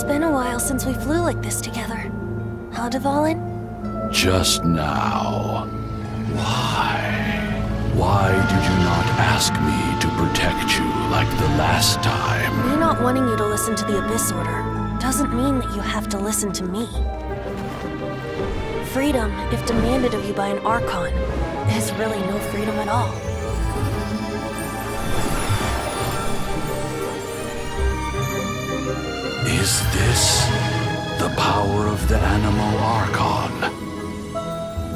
It's been a while since we flew like this together. Huh, Dvalin? Just now. Why? Why did you not ask me to protect you like the last time? Me not wanting you to listen to the Abyss Order doesn't mean that you have to listen to me. Freedom, if demanded of you by an Archon, is really no freedom at all. Is this the power of the Animo Archon?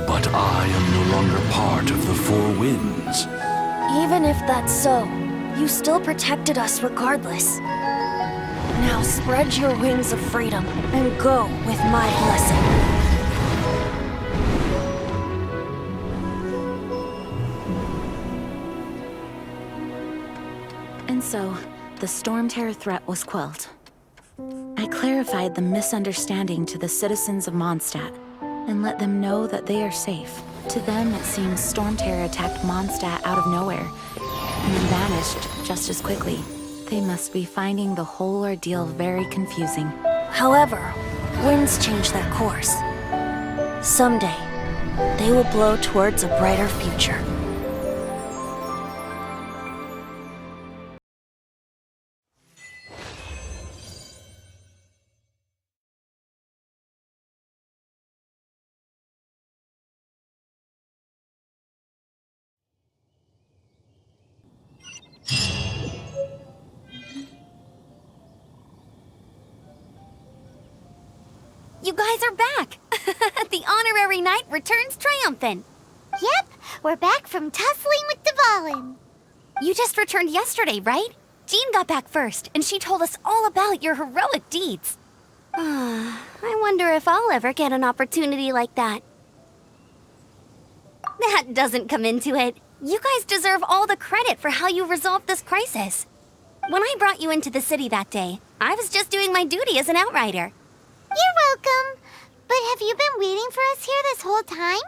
But I am no longer part of the Four Winds. Even if that's so, you still protected us regardless. Now spread your wings of freedom and go with my blessing. And so, the Stormterror threat was quelled. I clarified the misunderstanding to the citizens of Mondstadt, and let them know that they are safe. To them, it seems Stormterror attacked Mondstadt out of nowhere, and then vanished just as quickly. They must be finding the whole ordeal very confusing. However, winds change their course. Someday, they will blow towards a brighter future. You guys are back! The honorary knight returns triumphant. Yep, we're back from tussling with Dvalin. You just returned yesterday, right? Jean got back first, and she told us all about your heroic deeds. I wonder if I'll ever get an opportunity like that. That doesn't come into it. You guys deserve all the credit for how you resolved this crisis. When I brought you into the city that day, I was just doing my duty as an outrider. You're welcome. But have you been waiting for us here this whole time?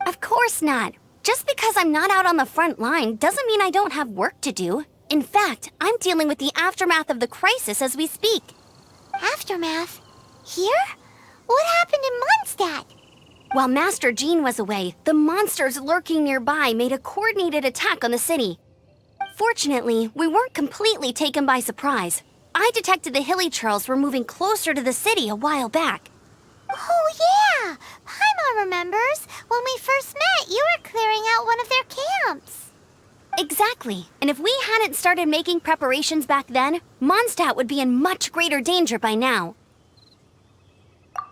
Of course not. Just because I'm not out on the front line doesn't mean I don't have work to do. In fact, I'm dealing with the aftermath of the crisis as we speak. Aftermath? Here? What happened in Mondstadt? While Master Jean was away, the monsters lurking nearby made a coordinated attack on the city. Fortunately, we weren't completely taken by surprise. I detected the Hilly Churls were moving closer to the city a while back. Oh, yeah! Paimon remembers. When we first met, you were clearing out one of their camps. Exactly. And if we hadn't started making preparations back then, Mondstadt would be in much greater danger by now.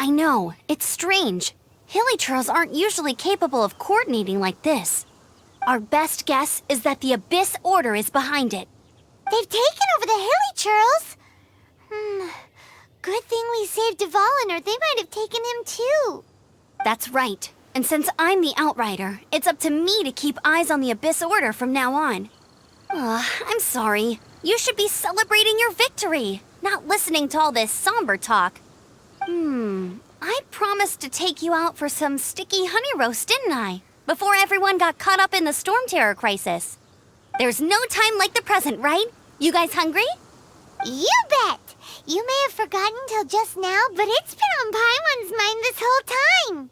I know, it's strange. Hilly Churls aren't usually capable of coordinating like this. Our best guess is that the Abyss Order is behind it. They've taken over the Hilly Churls. Good thing we saved Dvalin, or they might have taken him too. That's right. And since I'm the Outrider, it's up to me to keep eyes on the Abyss Order from now on. I'm sorry. You should be celebrating your victory, not listening to all this somber talk. I promised to take you out for some sticky honey roast, didn't I? Before everyone got caught up in the Stormterror crisis. There's no time like the present, right? You guys hungry? You bet! You may have forgotten till just now, but it's been on Paimon's mind this whole time.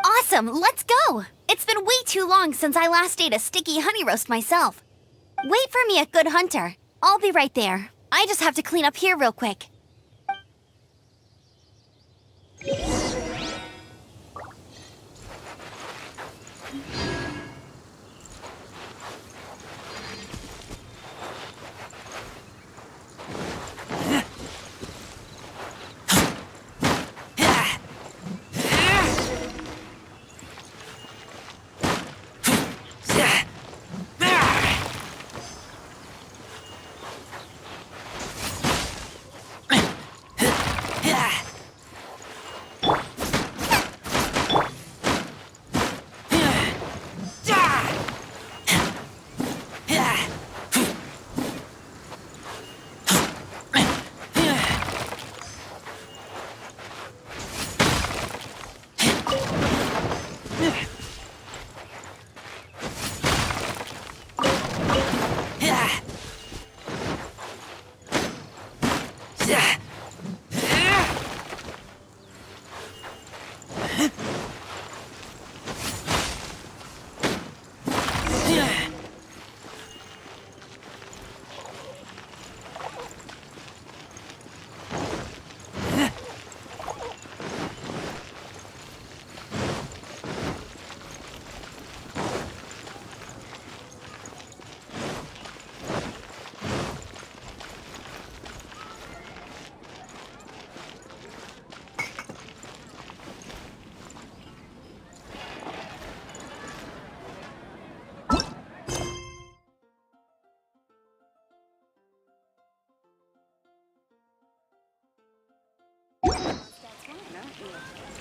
Awesome, let's go! It's been way too long since I last ate a sticky honey roast myself. Wait for me at Good Hunter. I'll be right there. I just have to clean up here real quick.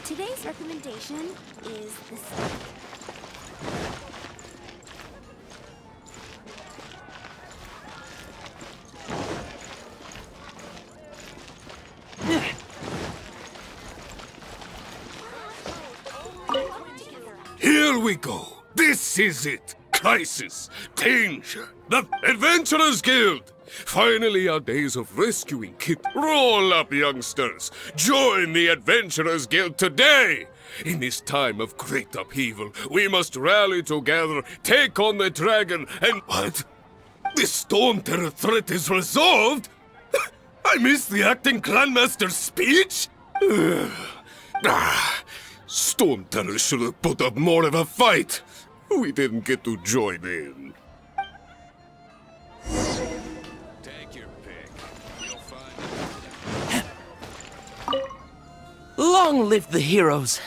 Today's recommendation is the Here we go. This is it. Crisis. Danger. The Adventurers Guild. Finally, our days of rescuing Kit. Roll up, youngsters. Join the Adventurers Guild today. In this time of great upheaval, we must rally together, take on the dragon, and... What? The Stormterror threat is resolved? I missed the acting Grandmaster's speech? Stormterror should have put up more of a fight. We didn't get to join in. Take your pick. You'll find Long live the heroes.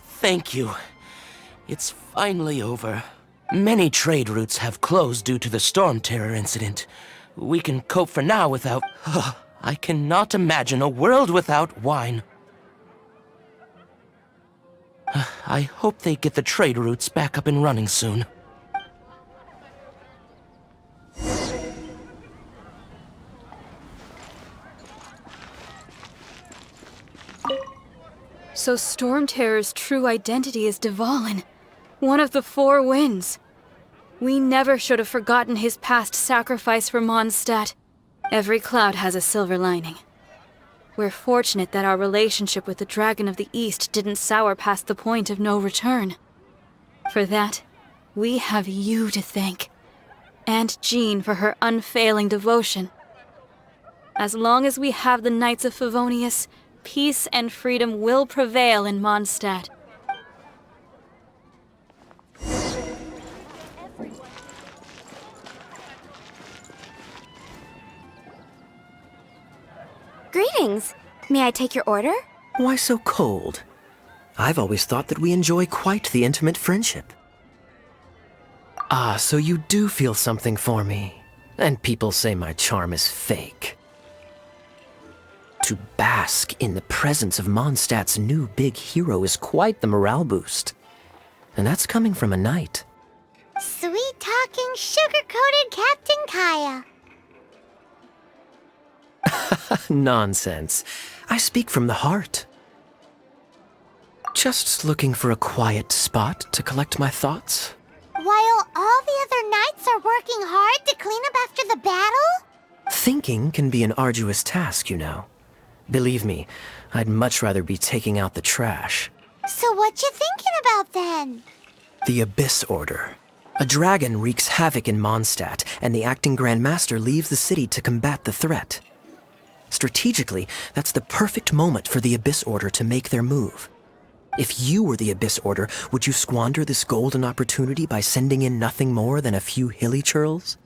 Thank you. It's finally over. Many trade routes have closed due to the Stormterror incident. We can cope for now without... I cannot imagine a world without wine. I hope they get the trade routes back up and running soon. So Stormterror's true identity is Dvalin, one of the Four Winds. We never should have forgotten his past sacrifice for Mondstadt. Every cloud has a silver lining. We're fortunate that our relationship with the Dragon of the East didn't sour past the point of no return. For that, we have you to thank. And Jean for her unfailing devotion. As long as we have the Knights of Favonius, peace and freedom will prevail in Mondstadt. Greetings. May I take your order? Why so cold? I've always thought that we enjoy quite the intimate friendship. Ah, so you do feel something for me. And people say my charm is fake. To bask in the presence of Mondstadt's new big hero is quite the morale boost. And that's coming from a knight. Sweet-talking, sugar-coated Captain Kaya. Nonsense. I speak from the heart. Just looking for a quiet spot to collect my thoughts. While all the other knights are working hard to clean up after the battle? Thinking can be an arduous task, you know. Believe me, I'd much rather be taking out the trash. So what you thinking about then? The Abyss Order. A dragon wreaks havoc in Mondstadt, and the acting Grand Master leaves the city to combat the threat. Strategically, that's the perfect moment for the Abyss Order to make their move. If you were the Abyss Order, would you squander this golden opportunity by sending in nothing more than a few hilly churls?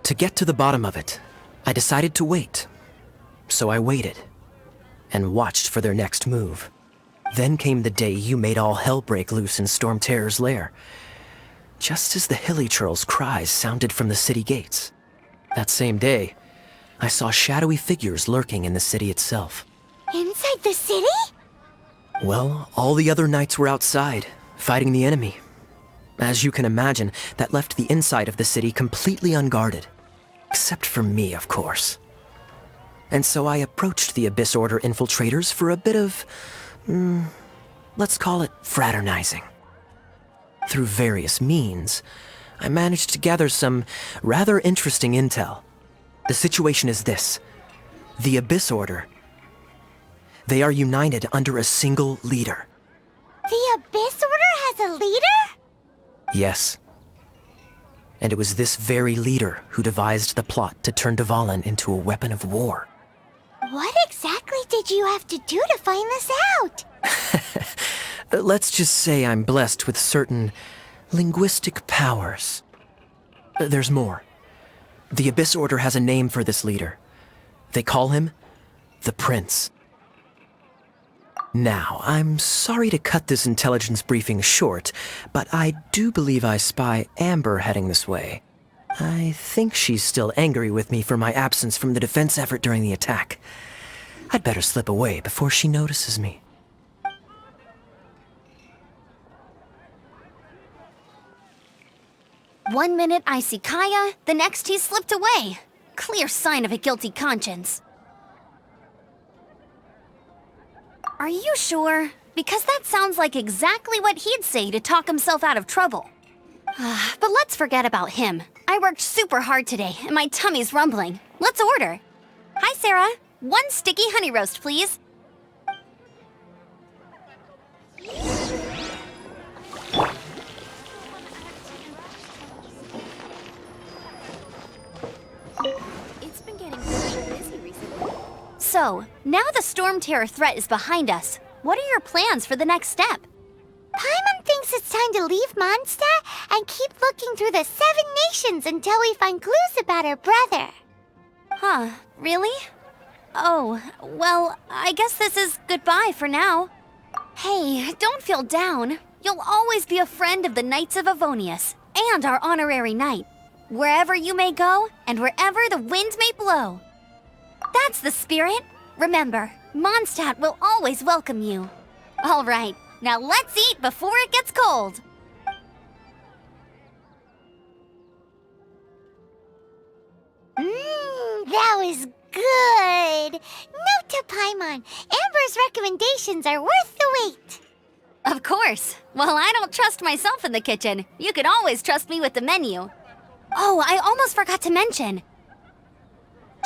To get to the bottom of it, I decided to wait. So I waited, and watched for their next move. Then came the day you made all hell break loose in Stormterror's lair. Just as the hilly churls' cries sounded from the city gates. That same day, I saw shadowy figures lurking in the city itself. Inside the city? Well, all the other knights were outside, fighting the enemy. As you can imagine, that left the inside of the city completely unguarded. Except for me, of course. And so I approached the Abyss Order infiltrators for a bit of... let's call it fraternizing. Through various means, I managed to gather some rather interesting intel. The situation is this. The Abyss Order. They are united under a single leader. The Abyss Order has a leader? Yes. And it was this very leader who devised the plot to turn Dvalin into a weapon of war. What exactly did you have to do to find this out? Let's just say I'm blessed with certain linguistic powers. There's more. The Abyss Order has a name for this leader. They call him the Prince. Now, I'm sorry to cut this intelligence briefing short, but I do believe I spy Amber heading this way. I think she's still angry with me for my absence from the defense effort during the attack. I'd better slip away before she notices me. One minute I see Kaya, the next he's slipped away. Clear sign of a guilty conscience. Are you sure? Because that sounds like exactly what he'd say to talk himself out of trouble. But let's forget about him. I worked super hard today, and my tummy's rumbling. Let's order. Hi, Sarah. 1 sticky honey roast, please. It's been getting pretty busy recently. So, now the Stormterror threat is behind us. What are your plans for the next step? Paimon thinks it's time to leave Mondstadt and keep looking through the 7 nations until we find clues about her brother. Huh, really? Oh, well, I guess this is goodbye for now. Hey, don't feel down. You'll always be a friend of the Knights of Avonius, and our honorary knight. Wherever you may go, and wherever the wind may blow. That's the spirit. Remember, Mondstadt will always welcome you. All right, now let's eat before it gets cold. That was good. Note to Paimon, Amber's recommendations are worth the wait. Of course. Well, I don't trust myself in the kitchen. You can always trust me with the menu. Oh, I almost forgot to mention.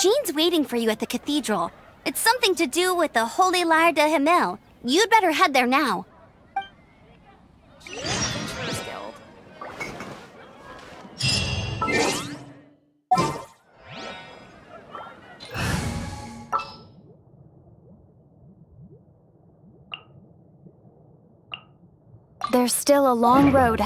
Jean's waiting for you at the cathedral. It's something to do with the Holy Lyre de Himmel. You'd better head there now. There's still a long road.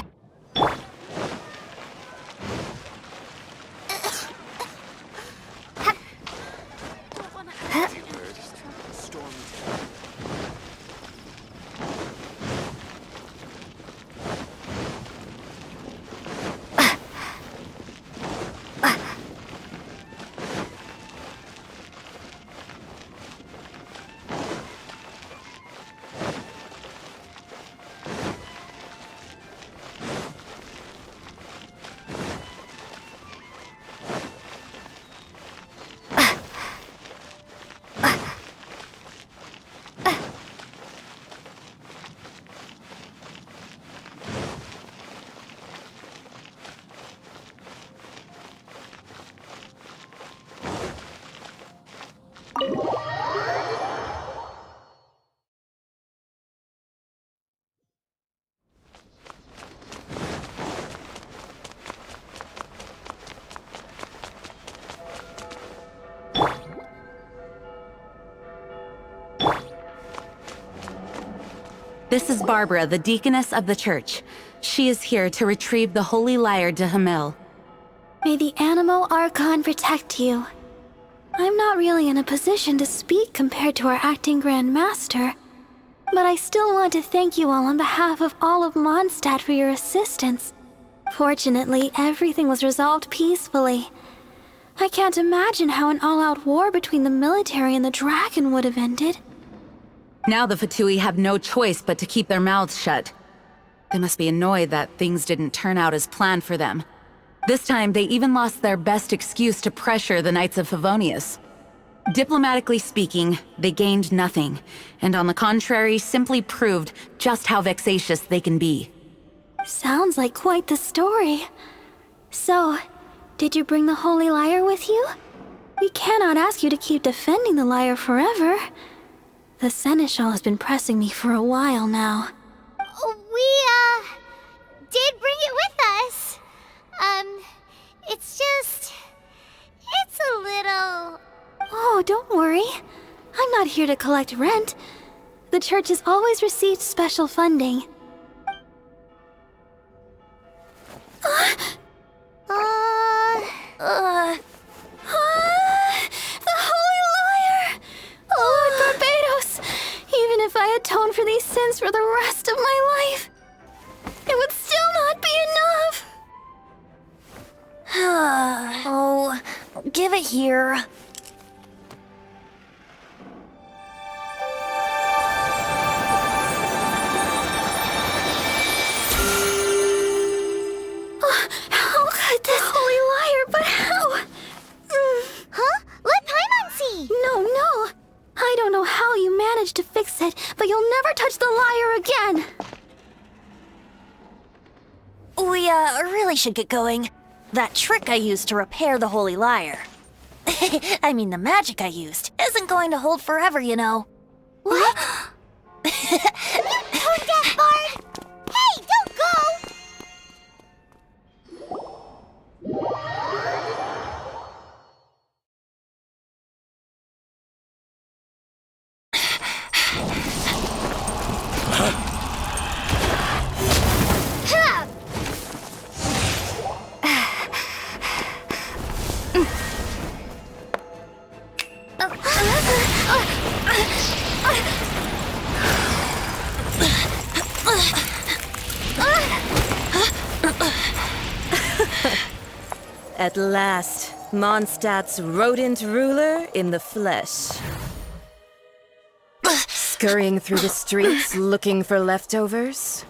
This is Barbara, the deaconess of the church. She is here to retrieve the Holy Lyre de Himmel. May the Animo Archon protect you. I'm not really in a position to speak compared to our acting Grand Master, but I still want to thank you all on behalf of all of Mondstadt for your assistance. Fortunately, everything was resolved peacefully. I can't imagine how an all-out war between the military and the dragon would have ended. Now the Fatui have no choice but to keep their mouths shut. They must be annoyed that things didn't turn out as planned for them. This time, they even lost their best excuse to pressure the Knights of Favonius. Diplomatically speaking, they gained nothing, and on the contrary, simply proved just how vexatious they can be. Sounds like quite the story. So, did you bring the Holy Lyre with you? We cannot ask you to keep defending the lyre forever. The Seneschal has been pressing me for a while now. We, did bring it with us. It's a little... Oh, don't worry. I'm not here to collect rent. The church has always received special funding. The Holy Lyre! Lord Barbados! Even if I atoned for these sins for the rest of my life, it would still not be enough! Oh, give it here. We, really should get going. That trick I used to repair the Holy Lyre. I mean, the magic I used isn't going to hold forever, you know. What? You tone deaf, Bard! Hey, don't go! At last, Mondstadt's rodent ruler in the flesh. Scurrying through the streets looking for leftovers?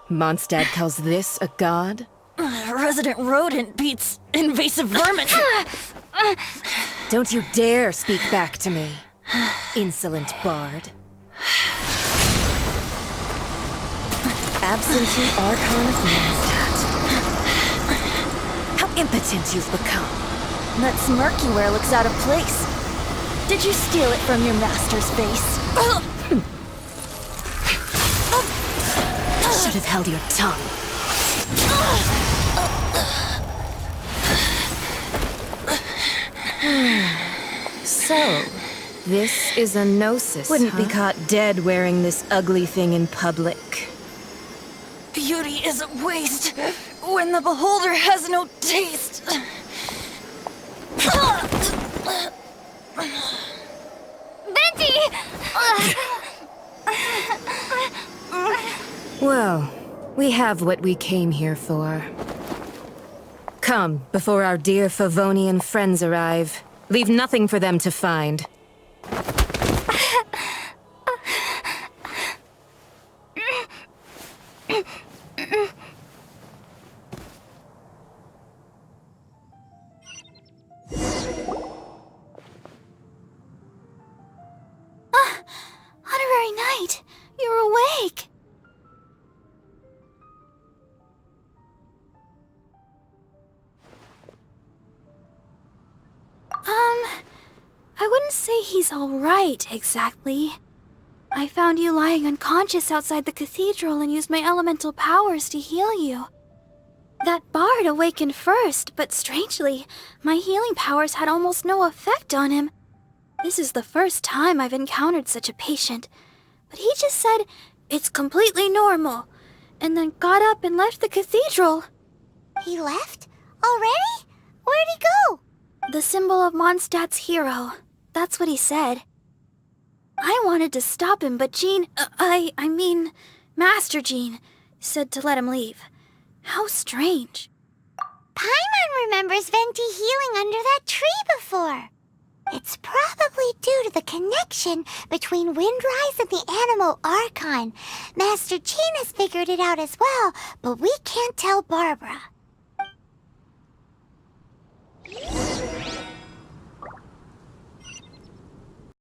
Mondstadt calls this a god? Resident rodent beats invasive vermin. Don't you dare speak back to me, insolent bard. Absentee Archon of Mondstadt. How impotent you've become. That smirk you wear looks out of place. Did you steal it from your master's face? Should have held your tongue. So, this is a gnosis, Wouldn't be caught dead wearing this ugly thing in public. Beauty is a waste when the beholder has no taste. Venti! Well, we have what we came here for. Come, before our dear Favonian friends arrive. Leave nothing for them to find. Honorary Knight, you're awake. I wouldn't say he's all right, exactly. I found you lying unconscious outside the cathedral and used my elemental powers to heal you. That bard awakened first, but strangely, my healing powers had almost no effect on him. This is the first time I've encountered such a patient, but he just said, "It's completely normal," and then got up and left the cathedral. He left? Already? Where'd he go? The symbol of Mondstadt's hero. That's what he said. I wanted to stop him, but Master Jean, said to let him leave. How strange. Paimon remembers Venti healing under that tree before. It's probably due to the connection between Windrise and the Animal Archon. Master Jean has figured it out as well, but we can't tell Barbara.